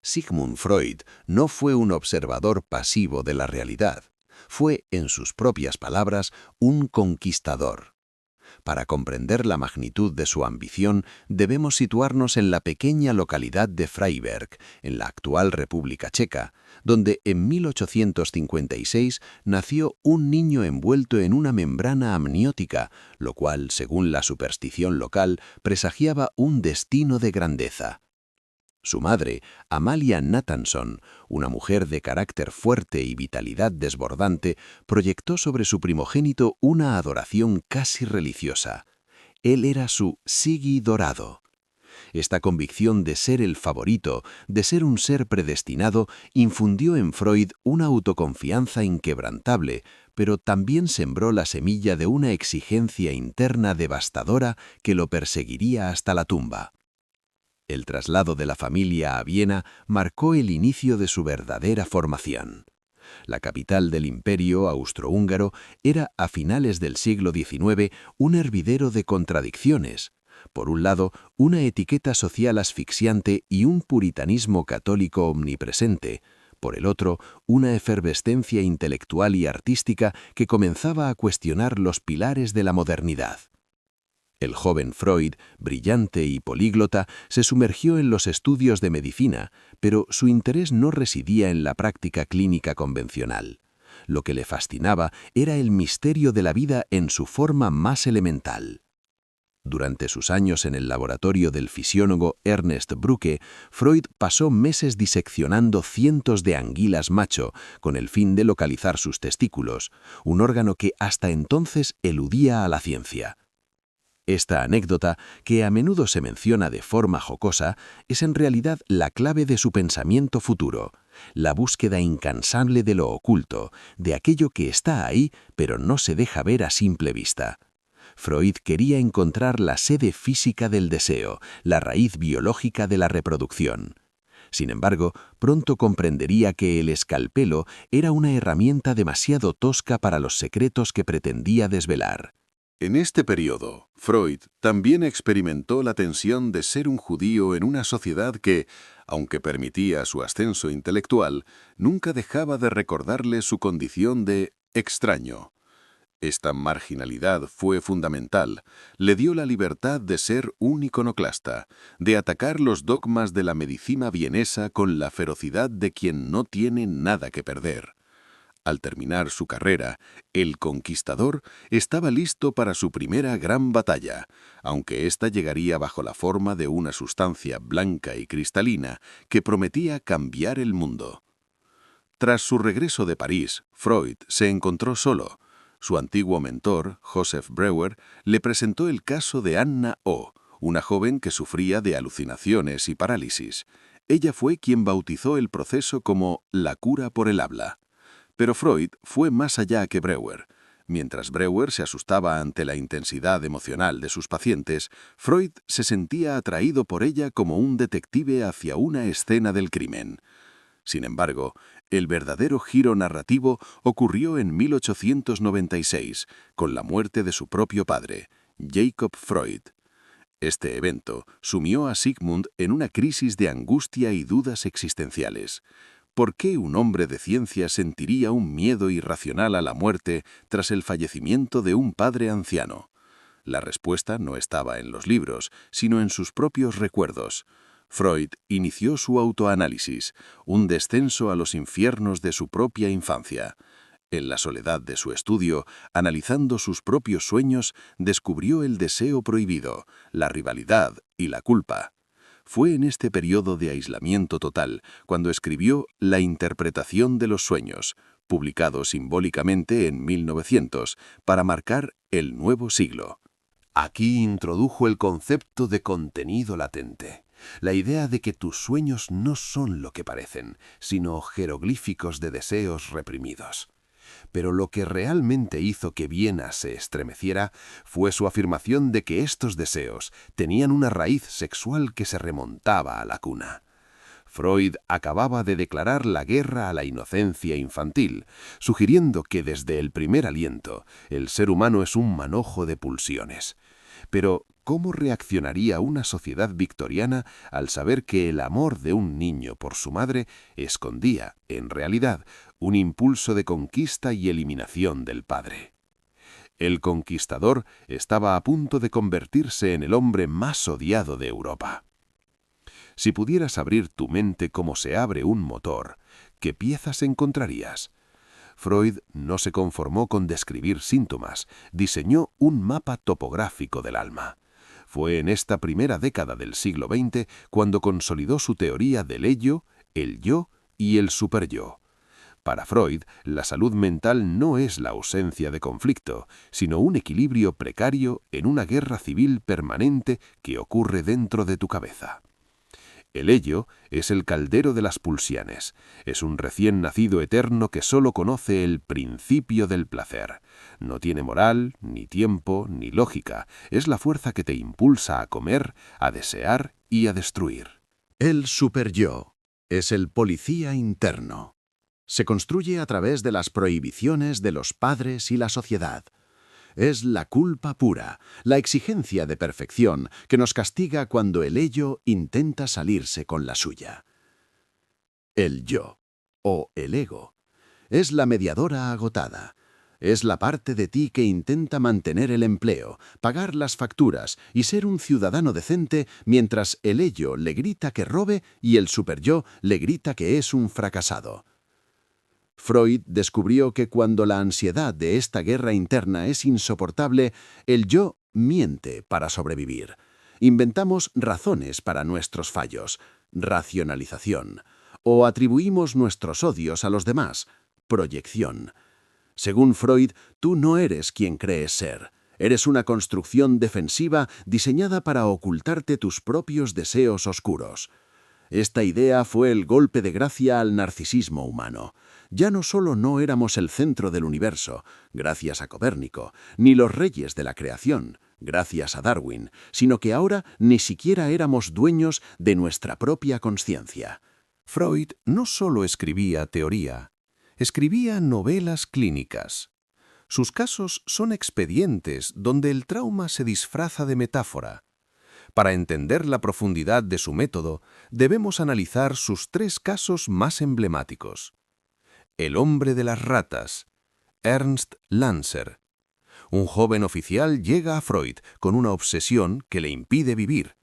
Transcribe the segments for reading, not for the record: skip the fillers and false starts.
Sigmund Freud no fue un observador pasivo de la realidad. Fue, en sus propias palabras, un conquistador. Para comprender la magnitud de su ambición, debemos situarnos en la pequeña localidad de Freiberg, en la actual República Checa, donde en 1856 nació un niño envuelto en una membrana amniótica, lo cual, según la superstición local, presagiaba un destino de grandeza. Su madre, Amalia Nathanson, una mujer de carácter fuerte y vitalidad desbordante, proyectó sobre su primogénito una adoración casi religiosa. Él era su Siggy dorado. Esta convicción de ser el favorito, de ser un ser predestinado, infundió en Freud una autoconfianza inquebrantable, pero también sembró la semilla de una exigencia interna devastadora que lo perseguiría hasta la tumba. El traslado de la familia a Viena marcó el inicio de su verdadera formación. La capital del imperio austrohúngaro era, a finales del siglo XIX, un hervidero de contradicciones. Por un lado, una etiqueta social asfixiante y un puritanismo católico omnipresente. Por el otro, una efervescencia intelectual y artística que comenzaba a cuestionar los pilares de la modernidad. El joven Freud, brillante y políglota, se sumergió en los estudios de medicina, pero su interés no residía en la práctica clínica convencional. Lo que le fascinaba era el misterio de la vida en su forma más elemental. Durante sus años en el laboratorio del fisiólogo Ernest Brücke, Freud pasó meses diseccionando cientos de anguilas macho con el fin de localizar sus testículos, un órgano que hasta entonces eludía a la ciencia. Esta anécdota, que a menudo se menciona de forma jocosa, es en realidad la clave de su pensamiento futuro, la búsqueda incansable de lo oculto, de aquello que está ahí pero no se deja ver a simple vista. Freud quería encontrar la sede física del deseo, la raíz biológica de la reproducción. Sin embargo, pronto comprendería que el escalpelo era una herramienta demasiado tosca para los secretos que pretendía desvelar. En este periodo, Freud también experimentó la tensión de ser un judío en una sociedad que, aunque permitía su ascenso intelectual, nunca dejaba de recordarle su condición de extraño. Esta marginalidad fue fundamental, le dio la libertad de ser un iconoclasta, de atacar los dogmas de la medicina vienesa con la ferocidad de quien no tiene nada que perder. Al terminar su carrera, el conquistador estaba listo para su primera gran batalla, aunque ésta llegaría bajo la forma de una sustancia blanca y cristalina que prometía cambiar el mundo. Tras su regreso de París, Freud se encontró solo. Su antiguo mentor, Joseph Breuer, le presentó el caso de Anna O., una joven que sufría de alucinaciones y parálisis. Ella fue quien bautizó el proceso como la cura por el habla. Pero Freud fue más allá que Breuer. Mientras Breuer se asustaba ante la intensidad emocional de sus pacientes, Freud se sentía atraído por ella como un detective hacia una escena del crimen. Sin embargo, el verdadero giro narrativo ocurrió en 1896, con la muerte de su propio padre, Jacob Freud. Este evento sumió a Sigmund en una crisis de angustia y dudas existenciales. ¿Por qué un hombre de ciencia sentiría un miedo irracional a la muerte tras el fallecimiento de un padre anciano? La respuesta no estaba en los libros, sino en sus propios recuerdos. Freud inició su autoanálisis, un descenso a los infiernos de su propia infancia. En la soledad de su estudio, analizando sus propios sueños, descubrió el deseo prohibido, la rivalidad y la culpa. Fue en este periodo de aislamiento total cuando escribió La interpretación de los sueños, publicado simbólicamente en 1900, para marcar el nuevo siglo. Aquí introdujo el concepto de contenido latente, la idea de que tus sueños no son lo que parecen, sino jeroglíficos de deseos reprimidos. Pero lo que realmente hizo que Viena se estremeciera fue su afirmación de que estos deseos tenían una raíz sexual que se remontaba a la cuna. Freud acababa de declarar la guerra a la inocencia infantil, sugiriendo que desde el primer aliento el ser humano es un manojo de pulsiones. Pero, ¿cómo reaccionaría una sociedad victoriana al saber que el amor de un niño por su madre escondía, en realidad, un impulso de conquista y eliminación del padre? El conquistador estaba a punto de convertirse en el hombre más odiado de Europa. Si pudieras abrir tu mente como se abre un motor, ¿qué piezas encontrarías? Freud no se conformó con describir síntomas, diseñó un mapa topográfico del alma. Fue en esta primera década del siglo XX cuando consolidó su teoría del ello, el yo y el superyo. Para Freud, la salud mental no es la ausencia de conflicto, sino un equilibrio precario en una guerra civil permanente que ocurre dentro de tu cabeza. El ello es el caldero de las pulsiones. Es un recién nacido eterno que solo conoce el principio del placer. No tiene moral, ni tiempo, ni lógica. Es la fuerza que te impulsa a comer, a desear y a destruir. El superyo es el policía interno. Se construye a través de las prohibiciones de los padres y la sociedad. Es la culpa pura, la exigencia de perfección que nos castiga cuando el ello intenta salirse con la suya. El yo, o el ego, es la mediadora agotada. Es la parte de ti que intenta mantener el empleo, pagar las facturas y ser un ciudadano decente mientras el ello le grita que robe y el superyo le grita que es un fracasado. Freud descubrió que cuando la ansiedad de esta guerra interna es insoportable, el yo miente para sobrevivir. Inventamos razones para nuestros fallos, racionalización, o atribuimos nuestros odios a los demás, proyección. Según Freud, tú no eres quien crees ser. Eres una construcción defensiva diseñada para ocultarte tus propios deseos oscuros. Esta idea fue el golpe de gracia al narcisismo humano. Ya no solo no éramos el centro del universo, gracias a Copérnico, ni los reyes de la creación, gracias a Darwin, sino que ahora ni siquiera éramos dueños de nuestra propia conciencia. Freud no solo escribía teoría, escribía novelas clínicas. Sus casos son expedientes donde el trauma se disfraza de metáfora. Para entender la profundidad de su método, debemos analizar sus 3 casos más emblemáticos. El hombre de las ratas, Ernst Lanzer. Un joven oficial llega a Freud con una obsesión que le impide vivir.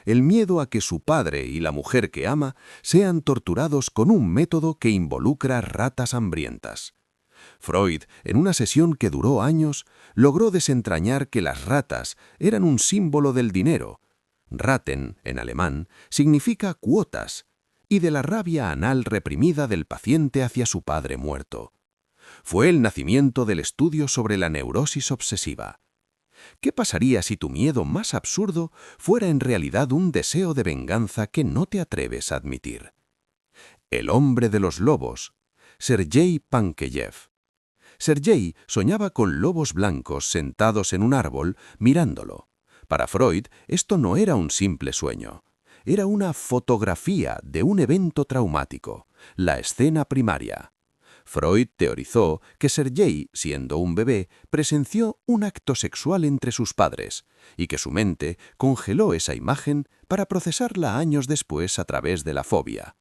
El miedo a que su padre y la mujer que ama sean torturados con un método que involucra ratas hambrientas. Freud, en una sesión que duró años, logró desentrañar que las ratas eran un símbolo del dinero. Raten, en alemán, significa cuotas, y de la rabia anal reprimida del paciente hacia su padre muerto. Fue el nacimiento del estudio sobre la neurosis obsesiva. ¿Qué pasaría si tu miedo más absurdo fuera en realidad un deseo de venganza que no te atreves a admitir? El hombre de los lobos, Sergei Pankejev. Sergei soñaba con lobos blancos sentados en un árbol mirándolo. Para Freud, esto no era un simple sueño. Era una fotografía de un evento traumático, la escena primaria. Freud teorizó que Sergei, siendo un bebé, presenció un acto sexual entre sus padres y que su mente congeló esa imagen para procesarla años después a través de la fobia.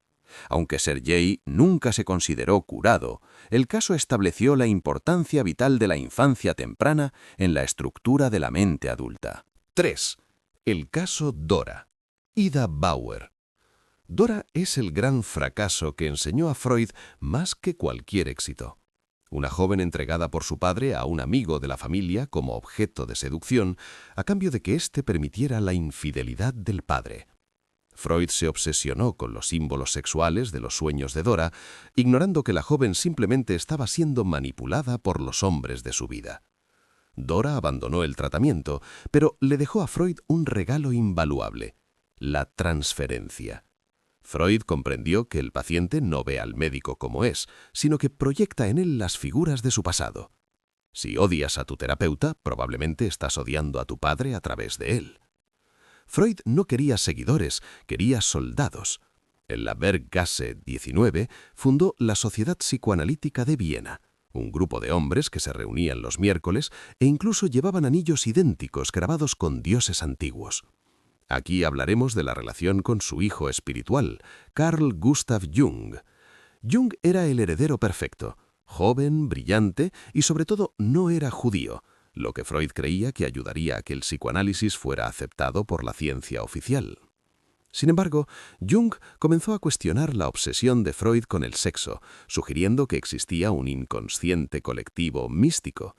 Aunque Sergei nunca se consideró curado, el caso estableció la importancia vital de la infancia temprana en la estructura de la mente adulta. 3. El caso Dora. Ida Bauer. Dora es el gran fracaso que enseñó a Freud más que cualquier éxito. Una joven entregada por su padre a un amigo de la familia como objeto de seducción, a cambio de que éste permitiera la infidelidad del padre. Freud se obsesionó con los símbolos sexuales de los sueños de Dora, ignorando que la joven simplemente estaba siendo manipulada por los hombres de su vida. Dora abandonó el tratamiento, pero le dejó a Freud un regalo invaluable: la transferencia. Freud comprendió que el paciente no ve al médico como es, sino que proyecta en él las figuras de su pasado. Si odias a tu terapeuta, probablemente estás odiando a tu padre a través de él. Freud no quería seguidores, quería soldados. En la Berggasse 19 fundó la Sociedad Psicoanalítica de Viena, un grupo de hombres que se reunían los miércoles e incluso llevaban anillos idénticos grabados con dioses antiguos. Aquí hablaremos de la relación con su hijo espiritual, Carl Gustav Jung. Jung era el heredero perfecto, joven, brillante y sobre todo no era judío, lo que Freud creía que ayudaría a que el psicoanálisis fuera aceptado por la ciencia oficial. Sin embargo, Jung comenzó a cuestionar la obsesión de Freud con el sexo, sugiriendo que existía un inconsciente colectivo místico.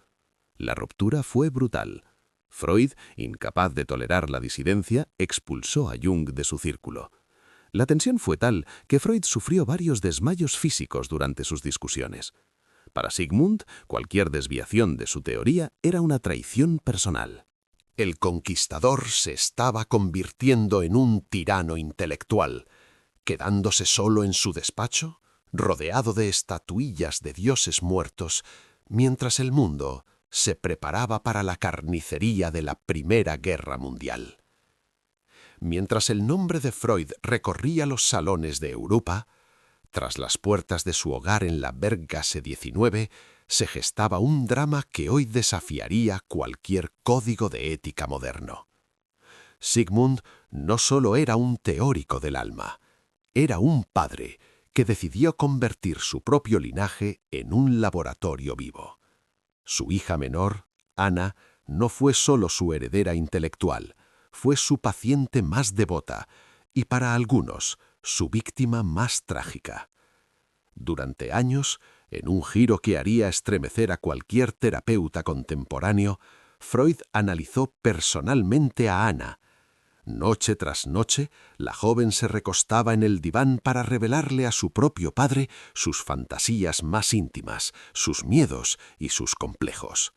La ruptura fue brutal. Freud, incapaz de tolerar la disidencia, expulsó a Jung de su círculo. La tensión fue tal que Freud sufrió varios desmayos físicos durante sus discusiones. Para Sigmund, cualquier desviación de su teoría era una traición personal. El conquistador se estaba convirtiendo en un tirano intelectual, quedándose solo en su despacho, rodeado de estatuillas de dioses muertos, mientras el mundo se preparaba para la carnicería de la Primera Guerra Mundial. Mientras el nombre de Freud recorría los salones de Europa, tras las puertas de su hogar en la Berggasse 19, se gestaba un drama que hoy desafiaría cualquier código de ética moderno. Sigmund no solo era un teórico del alma, era un padre que decidió convertir su propio linaje en un laboratorio vivo. Su hija menor, Anna, no fue solo su heredera intelectual, fue su paciente más devota y, para algunos, su víctima más trágica. Durante años, en un giro que haría estremecer a cualquier terapeuta contemporáneo, Freud analizó personalmente a Anna. Noche tras noche, la joven se recostaba en el diván para revelarle a su propio padre sus fantasías más íntimas, sus miedos y sus complejos.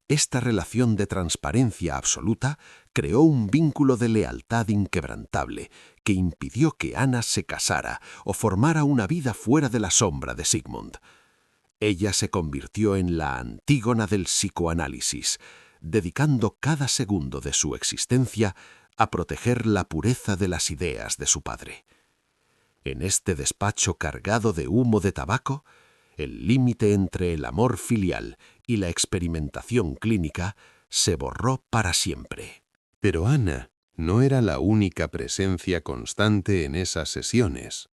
Esta relación de transparencia absoluta creó un vínculo de lealtad inquebrantable que impidió que Anna se casara o formara una vida fuera de la sombra de Sigmund. Ella se convirtió en la Antígona del psicoanálisis, dedicando cada segundo de su existencia a proteger la pureza de las ideas de su padre. En este despacho cargado de humo de tabaco, el límite entre el amor filial y la experimentación clínica se borró para siempre. Pero Anna no era la única presencia constante en esas sesiones.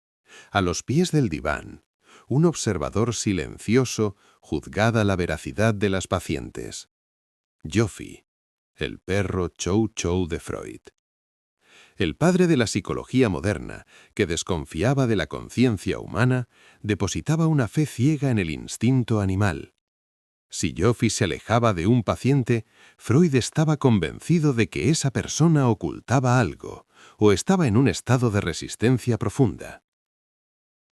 A los pies del diván, un observador silencioso juzgaba la veracidad de las pacientes. Joffy, el perro Chow Chow de Freud. El padre de la psicología moderna, que desconfiaba de la conciencia humana, depositaba una fe ciega en el instinto animal. Si Joffy se alejaba de un paciente, Freud estaba convencido de que esa persona ocultaba algo o estaba en un estado de resistencia profunda.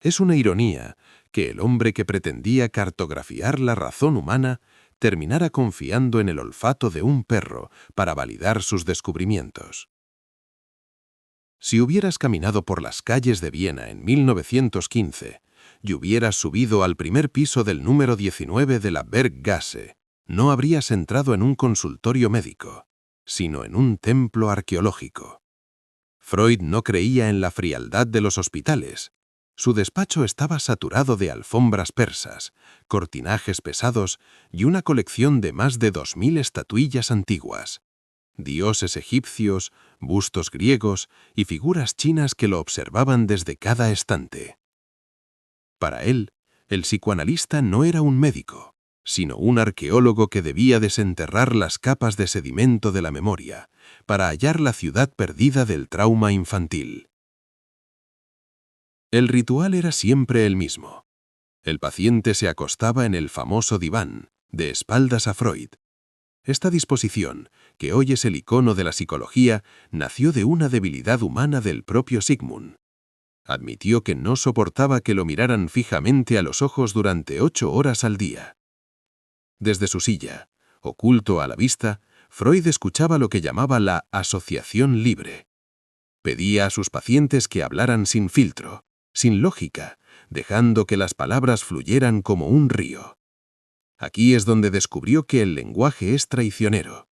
Es una ironía que el hombre que pretendía cartografiar la razón humana terminara confiando en el olfato de un perro para validar sus descubrimientos. Si hubieras caminado por las calles de Viena en 1915 y hubieras subido al primer piso del número 19 de la Berggasse, no habrías entrado en un consultorio médico, sino en un templo arqueológico. Freud no creía en la frialdad de los hospitales. Su despacho estaba saturado de alfombras persas, cortinajes pesados y una colección de más de 2000 estatuillas antiguas. Dioses egipcios, bustos griegos y figuras chinas que lo observaban desde cada estante. Para él, el psicoanalista no era un médico, sino un arqueólogo que debía desenterrar las capas de sedimento de la memoria para hallar la ciudad perdida del trauma infantil. El ritual era siempre el mismo. El paciente se acostaba en el famoso diván, de espaldas a Freud. Esta disposición, que hoy es el icono de la psicología, nació de una debilidad humana del propio Sigmund. Admitió que no soportaba que lo miraran fijamente a los ojos durante 8 horas al día. Desde su silla, oculto a la vista, Freud escuchaba lo que llamaba la asociación libre. Pedía a sus pacientes que hablaran sin filtro, sin lógica, dejando que las palabras fluyeran como un río. Aquí es donde descubrió que el lenguaje es traicionero.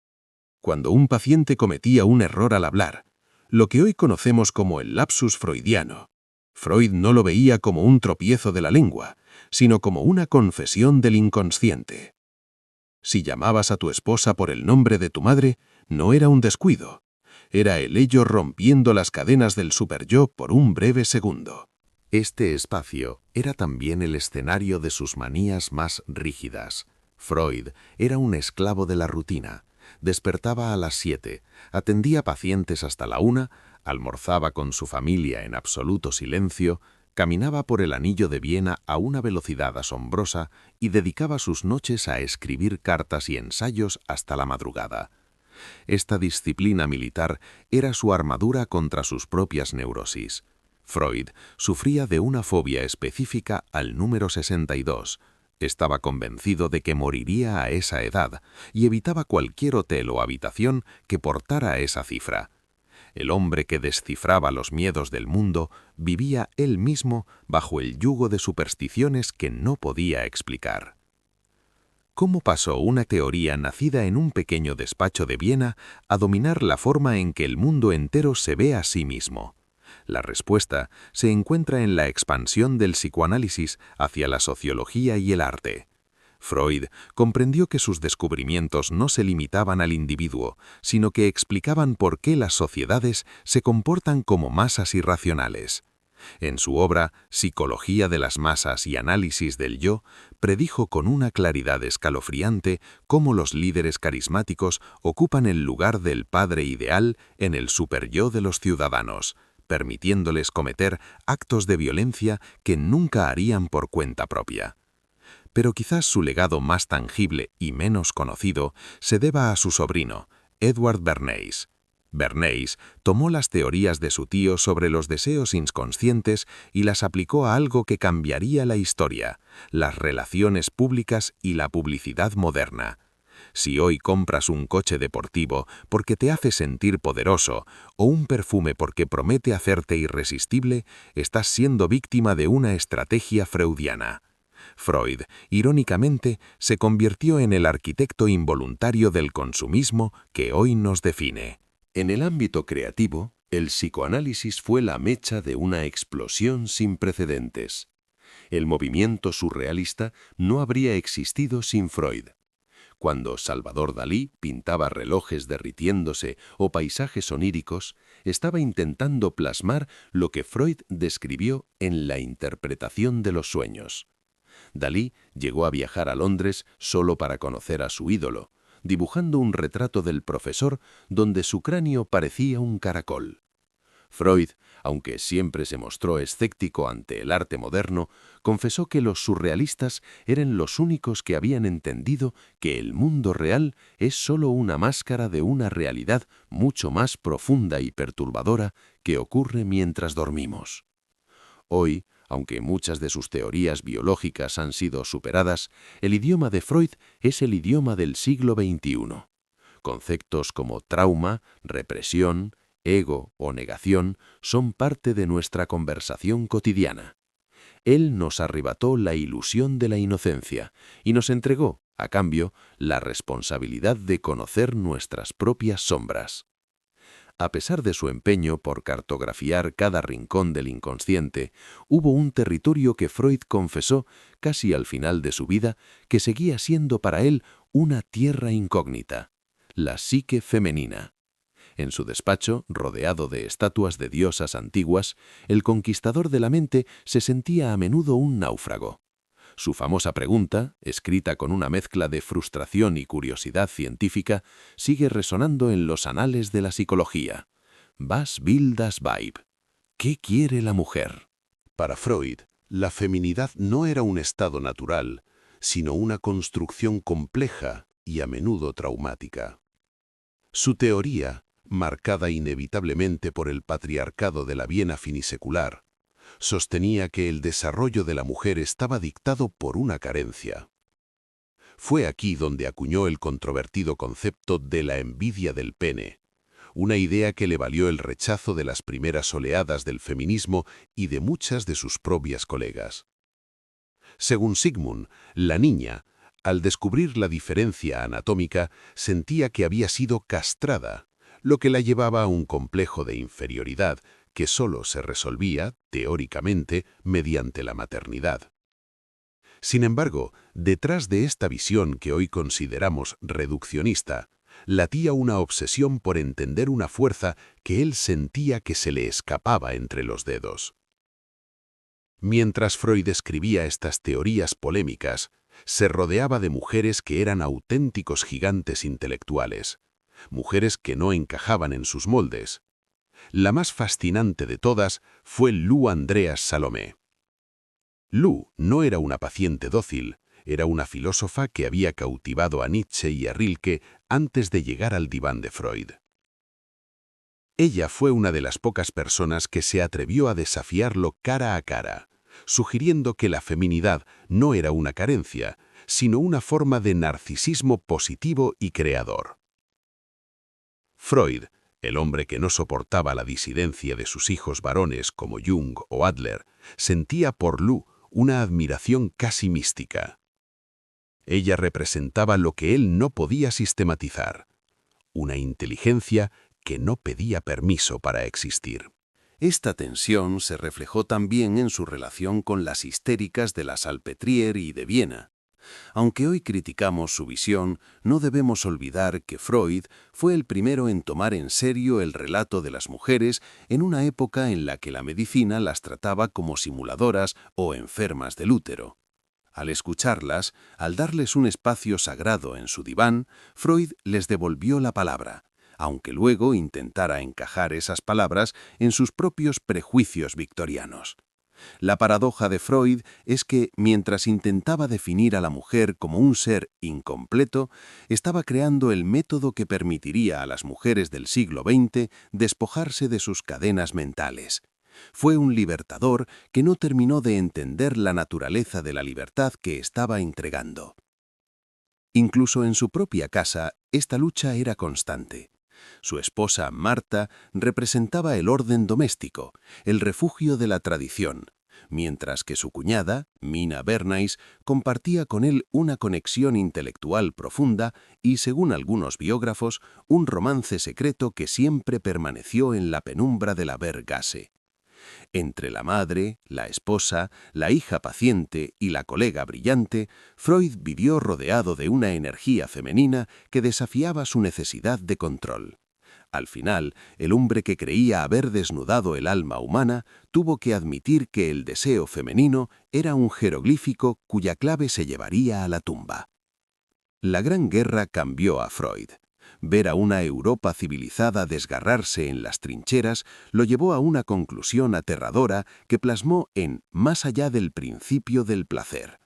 Cuando un paciente cometía un error al hablar, lo que hoy conocemos como el lapsus freudiano, Freud no lo veía como un tropiezo de la lengua, sino como una confesión del inconsciente. Si llamabas a tu esposa por el nombre de tu madre, no era un descuido. Era el ello rompiendo las cadenas del superyo por un breve segundo. Este espacio era también el escenario de sus manías más rígidas. Freud era un esclavo de la rutina. Despertaba a las 7, atendía pacientes hasta la 1, almorzaba con su familia en absoluto silencio, caminaba por el Anillo de Viena a una velocidad asombrosa y dedicaba sus noches a escribir cartas y ensayos hasta la madrugada. Esta disciplina militar era su armadura contra sus propias neurosis. Freud sufría de una fobia específica al número 62. Estaba convencido de que moriría a esa edad y evitaba cualquier hotel o habitación que portara esa cifra. El hombre que descifraba los miedos del mundo vivía él mismo bajo el yugo de supersticiones que no podía explicar. ¿Cómo pasó una teoría nacida en un pequeño despacho de Viena a dominar la forma en que el mundo entero se ve a sí mismo? La respuesta se encuentra en la expansión del psicoanálisis hacia la sociología y el arte. Freud comprendió que sus descubrimientos no se limitaban al individuo, sino que explicaban por qué las sociedades se comportan como masas irracionales. En su obra Psicología de las masas y análisis del yo, predijo con una claridad escalofriante cómo los líderes carismáticos ocupan el lugar del padre ideal en el superyo de los ciudadanos, permitiéndoles cometer actos de violencia que nunca harían por cuenta propia. Pero quizás su legado más tangible y menos conocido se deba a su sobrino, Edward Bernays. Bernays tomó las teorías de su tío sobre los deseos inconscientes y las aplicó a algo que cambiaría la historia, las relaciones públicas y la publicidad moderna. Si hoy compras un coche deportivo porque te hace sentir poderoso o un perfume porque promete hacerte irresistible, estás siendo víctima de una estrategia freudiana. Freud, irónicamente, se convirtió en el arquitecto involuntario del consumismo que hoy nos define. En el ámbito creativo, el psicoanálisis fue la mecha de una explosión sin precedentes. El movimiento surrealista no habría existido sin Freud. Cuando Salvador Dalí pintaba relojes derritiéndose o paisajes oníricos, estaba intentando plasmar lo que Freud describió en la interpretación de los sueños. Dalí llegó a viajar a Londres solo para conocer a su ídolo, dibujando un retrato del profesor donde su cráneo parecía un caracol. Freud, aunque siempre se mostró escéptico ante el arte moderno, confesó que los surrealistas eran los únicos que habían entendido que el mundo real es solo una máscara de una realidad mucho más profunda y perturbadora que ocurre mientras dormimos. Hoy, aunque muchas de sus teorías biológicas han sido superadas, el idioma de Freud es el idioma del siglo XXI. Conceptos como trauma, represión, ego o negación son parte de nuestra conversación cotidiana. Él nos arrebató la ilusión de la inocencia y nos entregó, a cambio, la responsabilidad de conocer nuestras propias sombras. A pesar de su empeño por cartografiar cada rincón del inconsciente, hubo un territorio que Freud confesó, casi al final de su vida, que seguía siendo para él una tierra incógnita: la psique femenina. En su despacho, rodeado de estatuas de diosas antiguas, el conquistador de la mente se sentía a menudo un náufrago. Su famosa pregunta, escrita con una mezcla de frustración y curiosidad científica, sigue resonando en los anales de la psicología. Was will das Weib? ¿Qué quiere la mujer? Para Freud, la feminidad no era un estado natural, sino una construcción compleja y a menudo traumática. Su teoría, marcada inevitablemente por el patriarcado de la Viena finisecular, sostenía que el desarrollo de la mujer estaba dictado por una carencia. Fue aquí donde acuñó el controvertido concepto de la envidia del pene, una idea que le valió el rechazo de las primeras oleadas del feminismo y de muchas de sus propias colegas. Según Sigmund, la niña, al descubrir la diferencia anatómica, sentía que había sido castrada, lo que la llevaba a un complejo de inferioridad que solo se resolvía, teóricamente, mediante la maternidad. Sin embargo, detrás de esta visión que hoy consideramos reduccionista, latía una obsesión por entender una fuerza que él sentía que se le escapaba entre los dedos. Mientras Freud escribía estas teorías polémicas, se rodeaba de mujeres que eran auténticos gigantes intelectuales, mujeres que no encajaban en sus moldes. La más fascinante de todas fue Lou Andreas Salomé. Lou no era una paciente dócil, era una filósofa que había cautivado a Nietzsche y a Rilke antes de llegar al diván de Freud. Ella fue una de las pocas personas que se atrevió a desafiarlo cara a cara, sugiriendo que la feminidad no era una carencia, sino una forma de narcisismo positivo y creador. Freud, el hombre que no soportaba la disidencia de sus hijos varones como Jung o Adler, sentía por Lou una admiración casi mística. Ella representaba lo que él no podía sistematizar, una inteligencia que no pedía permiso para existir. Esta tensión se reflejó también en su relación con las histéricas de la Salpêtrière y de Viena. Aunque hoy criticamos su visión, no debemos olvidar que Freud fue el primero en tomar en serio el relato de las mujeres en una época en la que la medicina las trataba como simuladoras o enfermas del útero. Al escucharlas, al darles un espacio sagrado en su diván, Freud les devolvió la palabra, aunque luego intentara encajar esas palabras en sus propios prejuicios victorianos. La paradoja de Freud es que, mientras intentaba definir a la mujer como un ser incompleto, estaba creando el método que permitiría a las mujeres del siglo XX despojarse de sus cadenas mentales. Fue un libertador que no terminó de entender la naturaleza de la libertad que estaba entregando. Incluso en su propia casa, esta lucha era constante. Su esposa, Marta, representaba el orden doméstico, el refugio de la tradición, mientras que su cuñada, Mina Bernays, compartía con él una conexión intelectual profunda y, según algunos biógrafos, un romance secreto que siempre permaneció en la penumbra de la Bergasse. Entre la madre, la esposa, la hija paciente y la colega brillante, Freud vivió rodeado de una energía femenina que desafiaba su necesidad de control. Al final, el hombre que creía haber desnudado el alma humana tuvo que admitir que el deseo femenino era un jeroglífico cuya clave se llevaría a la tumba. La Gran Guerra cambió a Freud. Ver a una Europa civilizada desgarrarse en las trincheras lo llevó a una conclusión aterradora que plasmó en Más allá del principio del placer.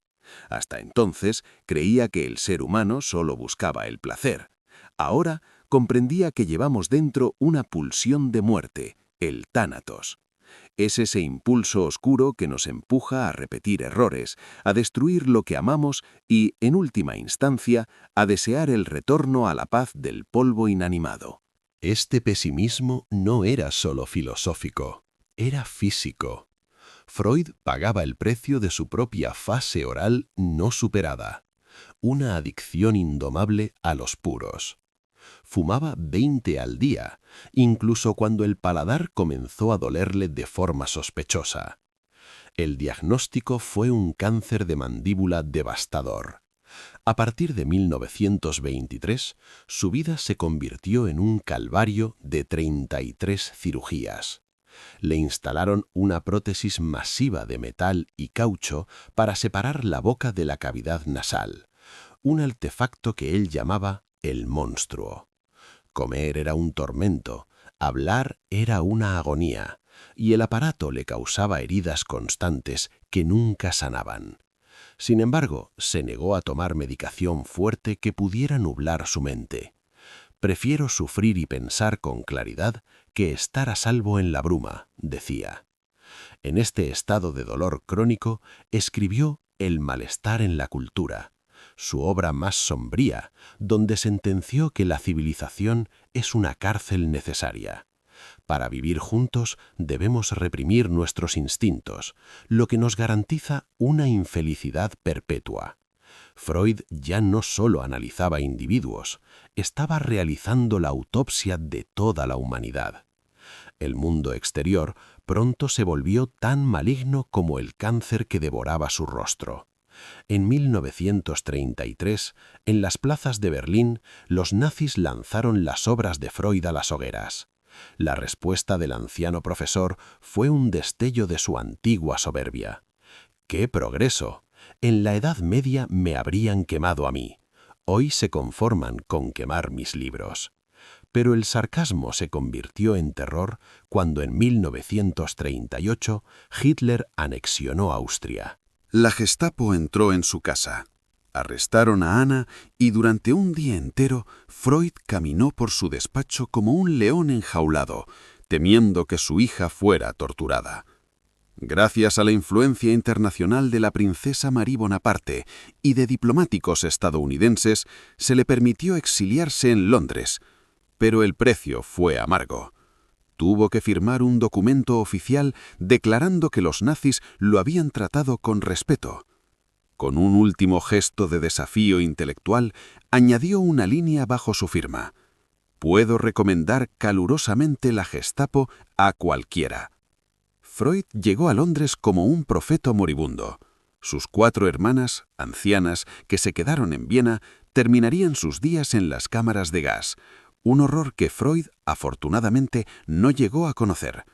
Hasta entonces creía que el ser humano solo buscaba el placer. Ahora comprendía que llevamos dentro una pulsión de muerte, el tánatos. Es ese impulso oscuro que nos empuja a repetir errores, a destruir lo que amamos y, en última instancia, a desear el retorno a la paz del polvo inanimado. Este pesimismo no era solo filosófico, era físico. Freud pagaba el precio de su propia fase oral no superada, una adicción indomable a los puros. Fumaba 20 al día, incluso cuando el paladar comenzó a dolerle de forma sospechosa. El diagnóstico fue un cáncer de mandíbula devastador. A partir de 1923, su vida se convirtió en un calvario de 33 cirugías. Le instalaron una prótesis masiva de metal y caucho para separar la boca de la cavidad nasal, un artefacto que él llamaba el monstruo. Comer era un tormento, hablar era una agonía, y el aparato le causaba heridas constantes que nunca sanaban. Sin embargo, se negó a tomar medicación fuerte que pudiera nublar su mente. «Prefiero sufrir y pensar con claridad que estar a salvo en la bruma», decía. En este estado de dolor crónico, escribió El malestar en la cultura, su obra más sombría, donde sentenció que la civilización es una cárcel necesaria. Para vivir juntos debemos reprimir nuestros instintos, lo que nos garantiza una infelicidad perpetua. Freud ya no solo analizaba individuos, estaba realizando la autopsia de toda la humanidad. El mundo exterior pronto se volvió tan maligno como el cáncer que devoraba su rostro. En 1933, en las plazas de Berlín, los nazis lanzaron las obras de Freud a las hogueras. La respuesta del anciano profesor fue un destello de su antigua soberbia. ¡Qué progreso! En la Edad Media me habrían quemado a mí. Hoy se conforman con quemar mis libros. Pero el sarcasmo se convirtió en terror cuando en 1938 Hitler anexionó Austria. La Gestapo entró en su casa. Arrestaron a Anna y durante un día entero Freud caminó por su despacho como un león enjaulado, temiendo que su hija fuera torturada. Gracias a la influencia internacional de la princesa Marie Bonaparte y de diplomáticos estadounidenses, se le permitió exiliarse en Londres, pero el precio fue amargo. Tuvo que firmar un documento oficial declarando que los nazis lo habían tratado con respeto. Con un último gesto de desafío intelectual, añadió una línea bajo su firma: «Puedo recomendar calurosamente la Gestapo a cualquiera». Freud llegó a Londres como un profeta moribundo. Sus 4 hermanas, ancianas, que se quedaron en Viena, terminarían sus días en las cámaras de gas, un horror que Freud, afortunadamente, no llegó a conocer.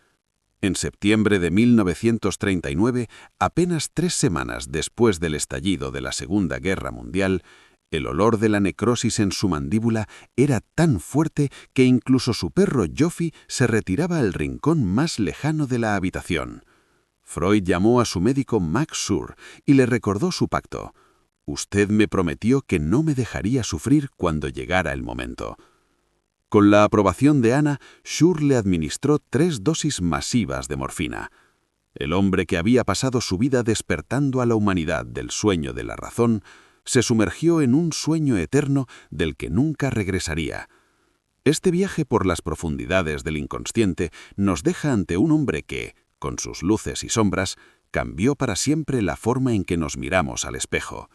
En septiembre de 1939, apenas 3 semanas después del estallido de la Segunda Guerra Mundial, el olor de la necrosis en su mandíbula era tan fuerte que incluso su perro Joffy se retiraba al rincón más lejano de la habitación. Freud llamó a su médico Max Schur y le recordó su pacto. «Usted me prometió que no me dejaría sufrir cuando llegara el momento». Con la aprobación de Anna, Schur le administró 3 dosis masivas de morfina. El hombre que había pasado su vida despertando a la humanidad del sueño de la razón, se sumergió en un sueño eterno del que nunca regresaría. Este viaje por las profundidades del inconsciente nos deja ante un hombre que, con sus luces y sombras, cambió para siempre la forma en que nos miramos al espejo.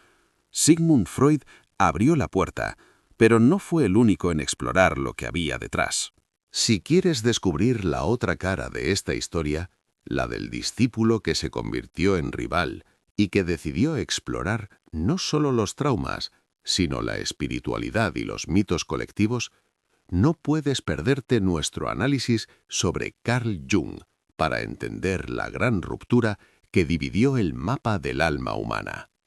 Sigmund Freud abrió la puerta, pero no fue el único en explorar lo que había detrás. Si quieres descubrir la otra cara de esta historia, la del discípulo que se convirtió en rival y que decidió explorar no solo los traumas, sino la espiritualidad y los mitos colectivos, no puedes perderte nuestro análisis sobre Carl Jung para entender la gran ruptura que dividió el mapa del alma humana.